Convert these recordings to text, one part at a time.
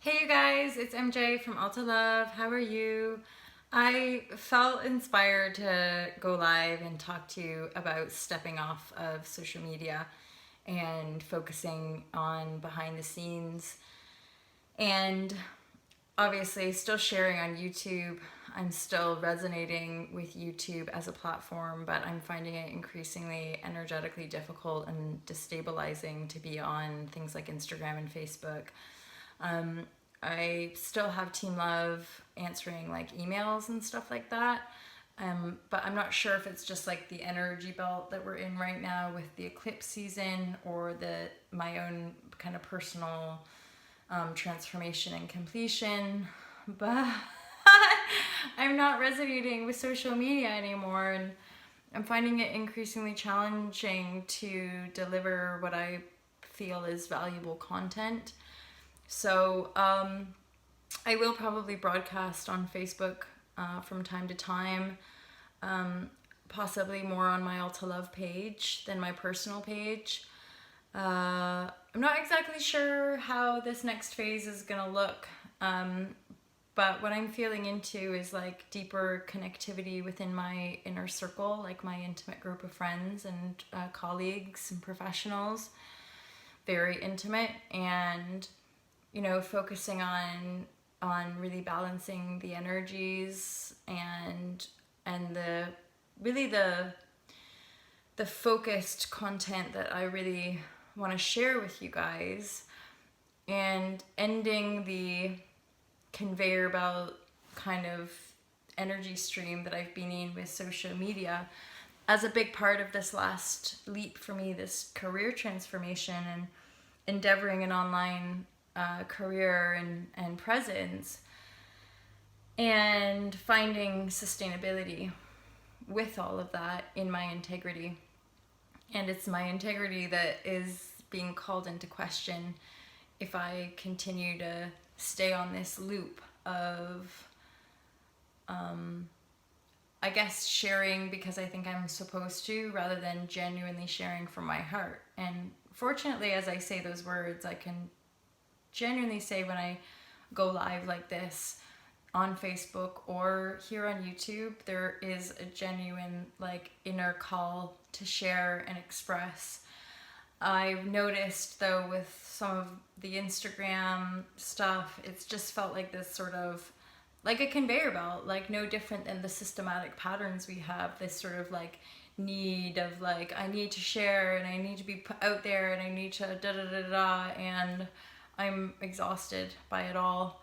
Hey you guys, it's MJ from Alta Love. How are you? I felt inspired to go live and talk to you about stepping off of social media and focusing on behind the scenes. And obviously, still sharing on YouTube. I'm still resonating with YouTube as a platform, but I'm finding it increasingly energetically difficult and destabilizing to be on things like Instagram and Facebook. I still have Team Love answering like emails and stuff like that. But I'm not sure if it's just like the energy belt that we're in right now with the eclipse season or my own kind of personal transformation and completion. But I'm not resonating with social media anymore, and I'm finding it increasingly challenging to deliver what I feel is valuable content. So I will probably broadcast on Facebook from time to time, possibly more on my Alta Love page than my personal page. I'm not exactly sure how this next phase is gonna look, but what I'm feeling into is like deeper connectivity within my inner circle, like my intimate group of friends and colleagues and professionals, very intimate, and focusing on really balancing the energies and the focused content that I really want to share with you guys, and ending the conveyor belt kind of energy stream that I've been in with social media as a big part of this last leap for me, this career transformation and endeavoring an online career and presence, and finding sustainability with all of that in my integrity. And it's my integrity that is being called into question if I continue to stay on this loop of I guess sharing because I think I'm supposed to, rather than genuinely sharing from my heart. And fortunately, as I say those words, I can genuinely say when I go live like this on Facebook or here on YouTube, there is a genuine like inner call to share and express. I've noticed though with some of the Instagram stuff, it's just felt like this sort of like a conveyor belt, like no different than the systematic patterns we have, this sort of like need of like, I need to share and I need to be put out there and I need to da da da da, and I'm exhausted by it all.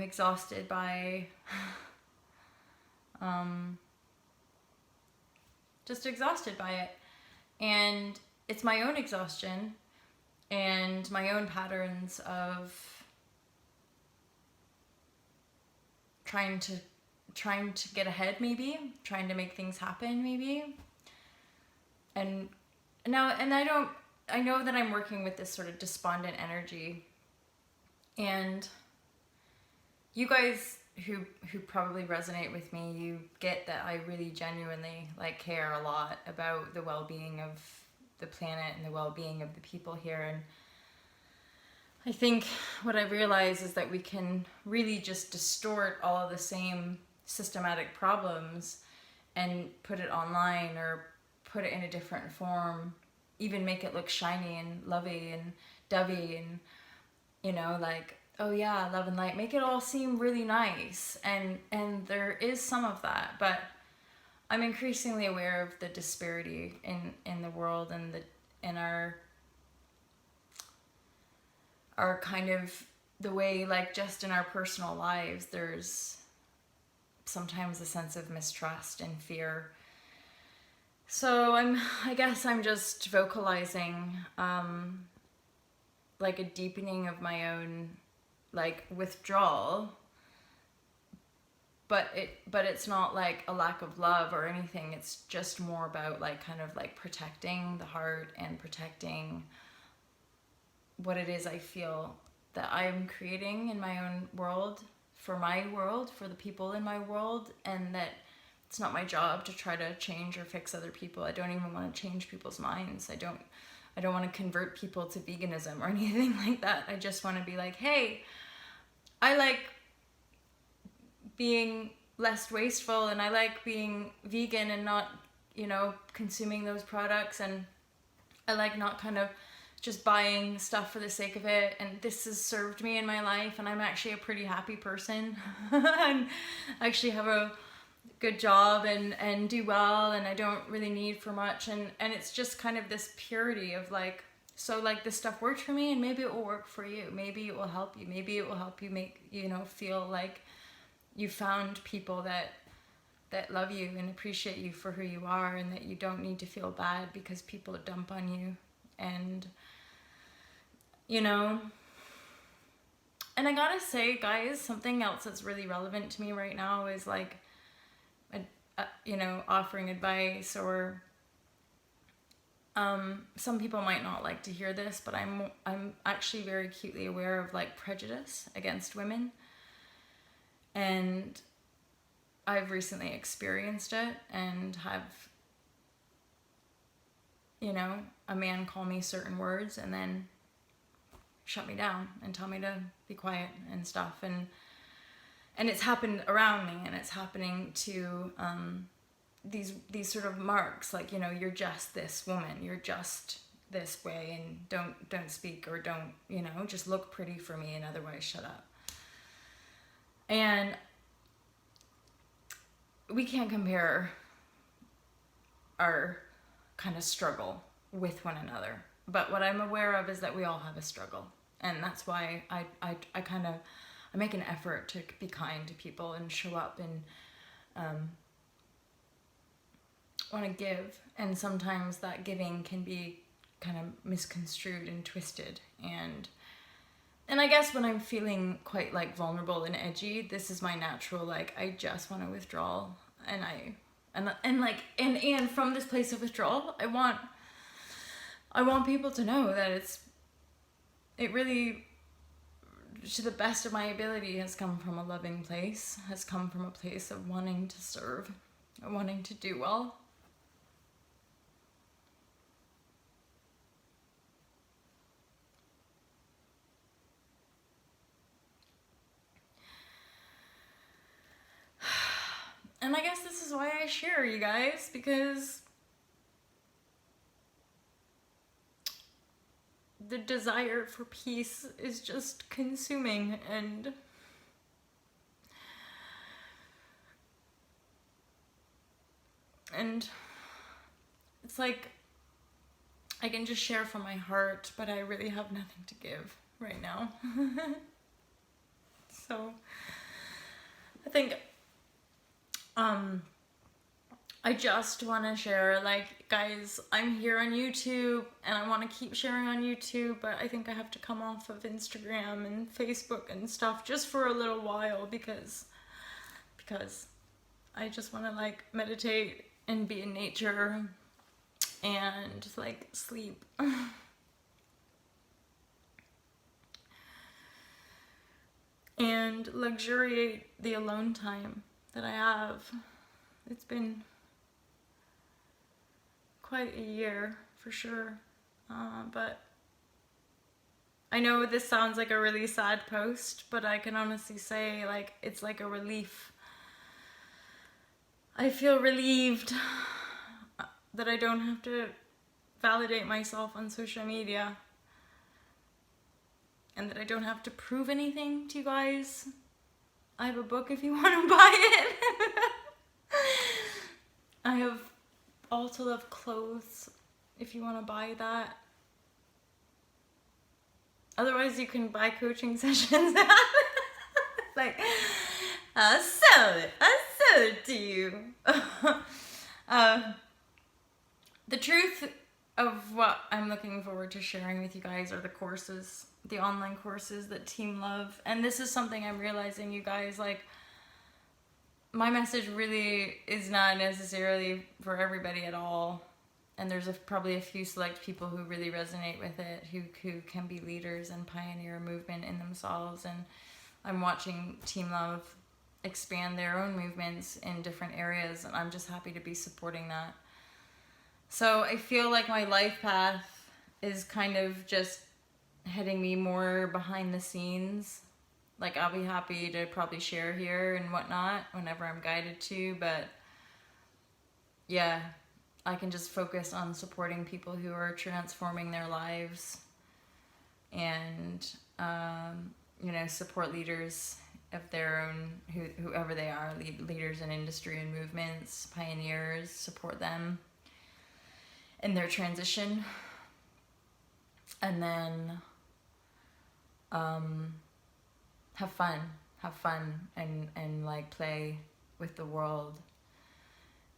Exhausted by just exhausted by it. And it's my own exhaustion and my own patterns of trying to get ahead, maybe trying to make things happen, maybe. And now, and I know that I'm working with this sort of despondent energy, and you guys who probably resonate with me, you get that I really genuinely like care a lot about the well-being of the planet and the well-being of the people here. And I think what I realize is that we can really just distort all of the same systematic problems and put it online or put it in a different form, even make it look shiny and lovey and dovey and like, oh yeah, love and light, make it all seem really nice, and there is some of that, but I'm increasingly aware of the disparity in the world and in our kind of the way, like just in our personal lives, there's sometimes a sense of mistrust and fear. So I guess I'm just vocalizing like a deepening of my own like withdrawal, but it's not like a lack of love or anything. It's just more about like kind of like protecting the heart and protecting what it is I feel that I'm creating in my own world, for the people in my world, and that it's not my job to try to change or fix other people. I don't even want to change people's minds. I don't want to convert people to veganism or anything like that. I just want to be like, hey, I like being less wasteful, and I like being vegan and not, consuming those products, and I like not kind of just buying stuff for the sake of it, and this has served me in my life, and I'm actually a pretty happy person and I actually have a good job and do well, and I don't really need for much, and it's just kind of this purity of like, so like this stuff worked for me, and maybe it will work for you, maybe it will help you, maybe it will help you make, feel like you found people that love you and appreciate you for who you are, and that you don't need to feel bad because people dump on you. And and I gotta say, guys, something else that's really relevant to me right now is like offering advice, or some people might not like to hear this, but I'm actually very acutely aware of like prejudice against women, and I've recently experienced it, and have a man call me certain words and then shut me down and tell me to be quiet and stuff, and it's happened around me, and it's happening to these sort of marks, like, you're just this woman, you're just this way, and don't speak, or don't, just look pretty for me, and otherwise shut up. And we can't compare our kind of struggle with one another, but what I'm aware of is that we all have a struggle, and that's why I make an effort to be kind to people and show up and want to give, and sometimes that giving can be kind of misconstrued and twisted, and I guess when I'm feeling quite like vulnerable and edgy, this is my natural, like, I just want to withdraw, and from this place of withdrawal, I want people to know that it really, to the best of my ability, has come from a loving place, has come from a place of wanting to serve, wanting to do well. And I guess this is why I share, you guys, because the desire for peace is just consuming, and it's like I can just share from my heart, but I really have nothing to give right now. So I think I just want to share, like, guys, I'm here on YouTube, and I want to keep sharing on YouTube, but I think I have to come off of Instagram and Facebook and stuff just for a little while, because I just want to, like, meditate and be in nature and, like, sleep. And luxuriate the alone time that I have. It's been quite a year for sure, but I know this sounds like a really sad post, but I can honestly say, like, it's like a relief. I feel relieved that I don't have to validate myself on social media, and that I don't have to prove anything to you guys. I have a book if you want to buy it. I have all to love clothes if you want to buy that. Otherwise, you can buy coaching sessions. Like, I'll sell it to you. The truth of what I'm looking forward to sharing with you guys are the courses, the online courses that Team Love. And this is something I'm realizing, you guys, like, my message really is not necessarily for everybody at all. And there's probably a few select people who really resonate with it, who can be leaders and pioneer a movement in themselves. And I'm watching Team Love expand their own movements in different areas, and I'm just happy to be supporting that. So I feel like my life path is kind of just heading me more behind the scenes Like, I'll be happy to probably share here and whatnot whenever I'm guided to, but yeah, I can just focus on supporting people who are transforming their lives and, support leaders of their own, whoever they are, leaders in industry and movements, pioneers, support them in their transition. And then have fun and like play with the world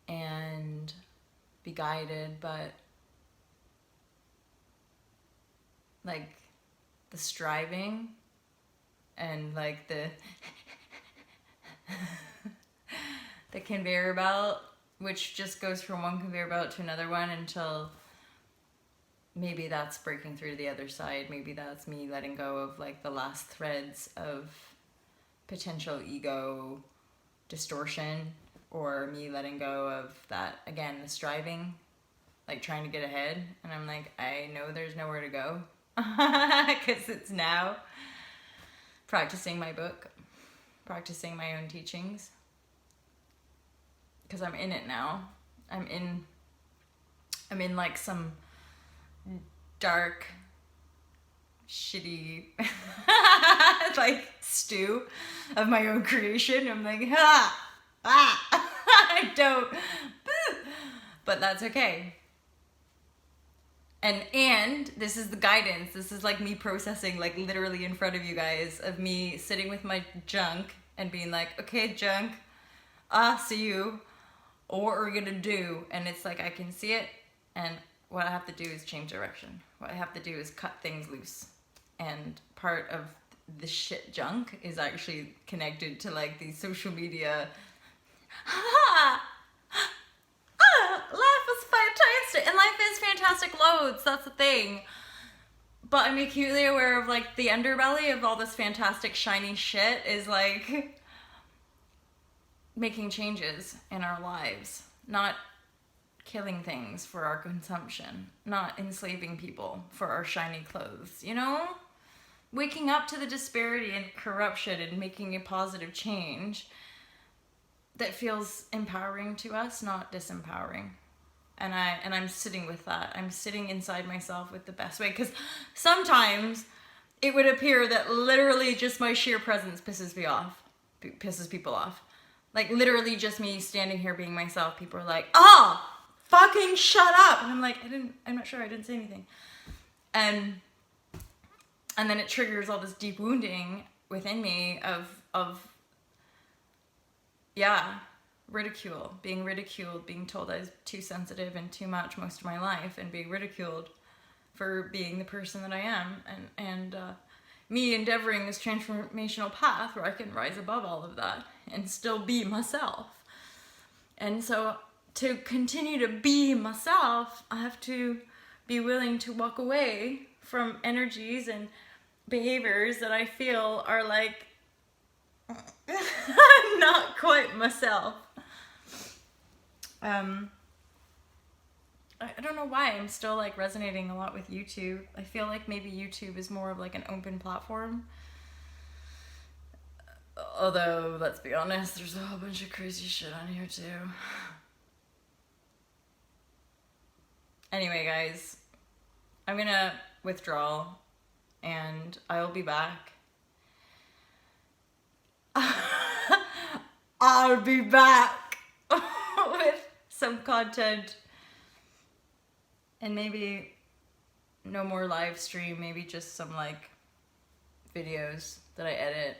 and be guided, but like the striving and like the the conveyor belt, which just goes from one conveyor belt to another one until maybe that's breaking through to the other side. Maybe that's me letting go of like the last threads of potential ego distortion, or me letting go of that, again, the striving, like trying to get ahead. And I'm like, I know there's nowhere to go because it's now practicing my book, practicing my own teachings, because I'm in it now. I'm in like some dark, shitty like stew of my own creation. I'm like, I don't, but that's okay. And this is the guidance. This is like me processing, like literally in front of you guys, of me sitting with my junk and being like, okay, junk, see you. What are we gonna do? And it's like, I can see it, and what I have to do is change direction. What I have to do is cut things loose. And part of the shit junk is actually connected to like these social media. Life is fantastic, and life is fantastic loads. That's the thing. But I'm acutely aware of like the underbelly of all this fantastic shiny shit is like making changes in our lives, not killing things for our consumption, not enslaving people for our shiny clothes, you know? Waking up to the disparity and corruption and making a positive change that feels empowering to us, not disempowering. And I'm sitting with that. I'm sitting inside myself with the best way, because sometimes it would appear that literally just my sheer presence pisses people off. Like literally just me standing here being myself, people are like, fucking shut up. And I'm like, I'm not sure, I didn't say anything. And then it triggers all this deep wounding within me of ridicule, being ridiculed, being told I was too sensitive and too much most of my life, and being ridiculed for being the person that I am, and me endeavoring this transformational path where I can rise above all of that and still be myself. And so to continue to be myself, I have to be willing to walk away from energies and behaviors that I feel are like not quite myself. I don't know why I'm still like resonating a lot with YouTube. I feel like maybe YouTube is more of like an open platform. Although, let's be honest, there's a whole bunch of crazy shit on here too. Anyway, guys, I'm gonna withdraw and I'll be back. I'll be back with some content, and maybe no more live stream, maybe just some like videos that I edit.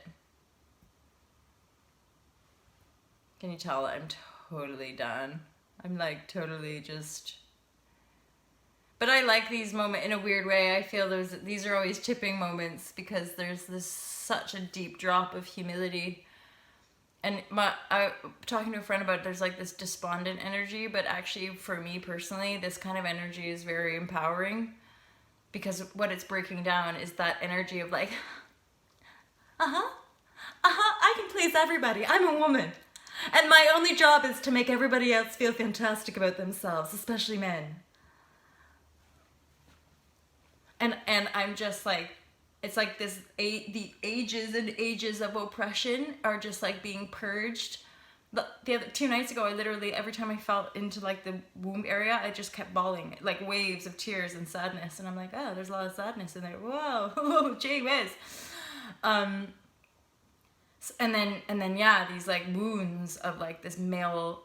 Can you tell I'm totally done? I'm like totally just... But I like these moments in a weird way. I feel these are always tipping moments, because there's this such a deep drop of humility. And I talking to a friend about it, there's like this despondent energy, but actually for me personally, this kind of energy is very empowering, because what it's breaking down is that energy of like, I can please everybody. I'm a woman. And my only job is to make everybody else feel fantastic about themselves, especially men. And I'm just like, it's like the ages and ages of oppression are just like being purged. The other 2 nights ago, I literally, every time I felt into like the womb area, I just kept bawling, like waves of tears and sadness. And I'm like, oh, there's a lot of sadness in there. Whoa, gee whiz. And then yeah, these like wounds of like this male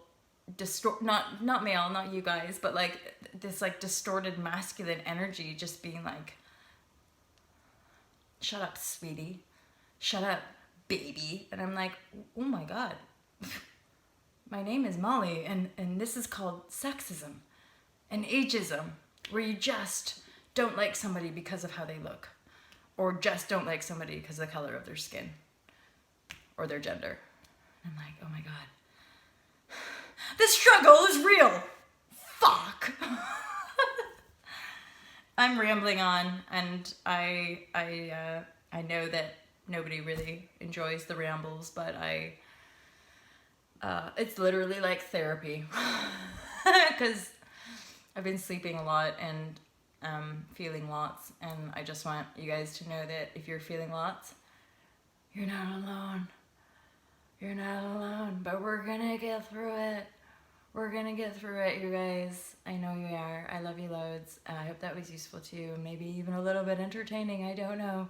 not male, not you guys, but like this like distorted masculine energy just being like, shut up, sweetie. Shut up, baby. And I'm like, oh my God. My name is Molly, and this is called sexism and ageism, where you just don't like somebody because of how they look, or just don't like somebody because of the color of their skin or their gender. And I'm like, oh my God. The struggle is real. Fuck. I'm rambling on, and I know that nobody really enjoys the rambles, but it's literally like therapy, because I've been sleeping a lot and feeling lots, and I just want you guys to know that if you're feeling lots, you're not alone. You're not alone, but we're gonna get through it. We're gonna get through it, you guys. I know you are. I love you loads. I hope that was useful to you, maybe even a little bit entertaining, I don't know.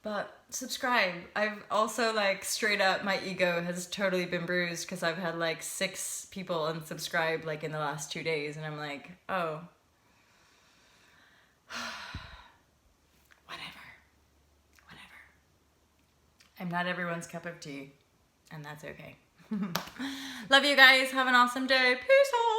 But subscribe. I've also like straight up, my ego has totally been bruised because I've had like 6 people unsubscribe like in the last 2 days, and I'm like, oh. Whatever. I'm not everyone's cup of tea, and that's okay. Love you guys. Have an awesome day. Peace out.